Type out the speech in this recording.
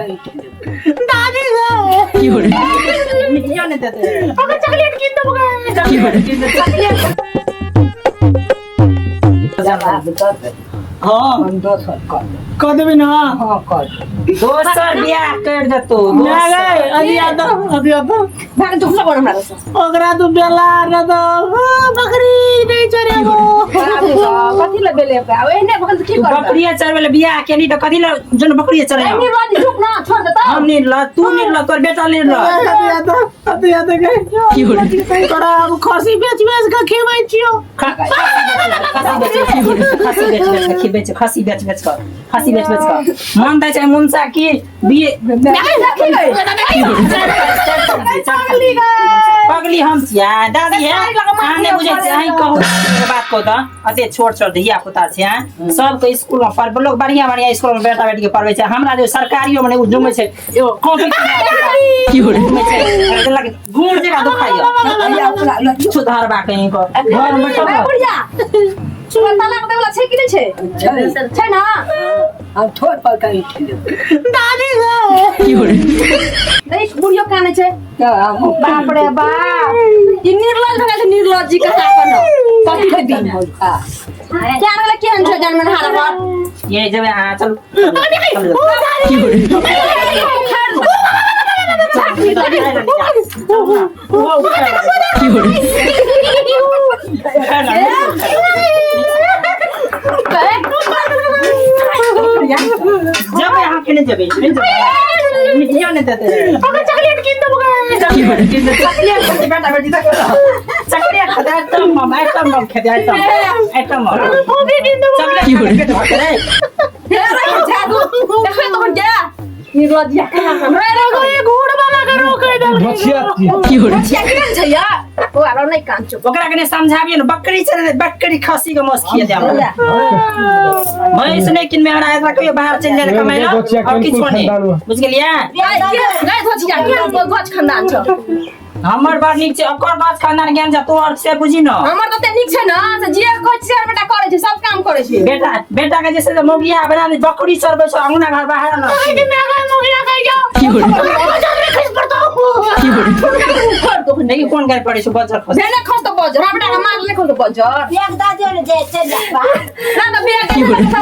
दादी की हो रही मिठाई नहीं देते अगर चॉकलेट गिन दो की हो रही हाँ कर देबे ना दोसर बियाह कर देतो ना गए अभी आता भाग दुख सब हमरा से ओकरा तू बेला न तो बकरी नहीं चरे वो कथि ल बेले पे ओए ने भगन की कर बकरिया चरवेले बियाह के नहीं तो कथी ल जन बकरिया चरे नहीं रोज रुक ना छोड़ दे तो हम नहीं ल तू नहीं ल तोर बेटा नहीं ल अभी आता गए की हो रही तोरा अब खसी बेच बेच के खेबै छियो खसी बेच बेच मन दै छै मुंसा की बिये पगली हम छिया दादी है आने बुझे छै कहू बात को त अते छोट छोट धिया पुता छै सब के स्कूल में पढ़ लोग बढ़िया बढ़िया स्कूल में बेटा बेटी के पढ़बै छै हमरा जो सरकारियो में उ जुमै छै एगो कॉपी की हो रही गुड़ जका दुखाइया सुधारबा कहीं को घर में बैठो बढ़िया सुबह तलाक देवला छै कि नहीं छै ना हम थोड़ पर कहीं दादी की हो रही देख बुढ़ियो काने छै बाप रे बाप ई निर्लज भगे छै निर्लज जी कहा अपन कथि दिन क्या रे केहन छै जन्म हारा पर ये जब हां चल की हो रही की हो रही जब यहाँ के नहीं जबे मिठाई नहीं देते अगर चॉकलेट गिन दो की हो रही चॉकलेट बेटा बेटी तक चॉकलेट खाता है मम खेते आइटम वो भी गिन दो चॉकलेट की हो रही जादू देखो तो क्या निर्लज या मेरे को ये घूड़ वाला करो कह दो की हो रही क्या केहन छै या ओ आरो नहीं कांचो ओकरा के समझाबिए न बकरी चले बकरी खसी के मौस खिए दे भैंस नहीं किन में हरा ऐसा कोई बाहर चल जाए कमाई लो और किछ नहीं बुझ गेलिए नहीं धोची जा गछ खानदान छ हमर बात निक छै ओकर बात खानदान ज्ञान जा तोर से बुझी न हमर त नीक छै न से जे गछ से बेटा करे छै सब काम करे छै बेटा के जैसे मोगिया बना बकरी चरबै छ अंगना घर बाहर न कि मैं अगर मोगिया कह जाओ की हो रही खस पड़ता हूं की हो रही कर दो नहीं कौन कर पड़े छ बजर खस देने खस तो बजर हमरा बेटा के मार ले खस तो बजर एक दादी ने जे चल जा ना त की हो रही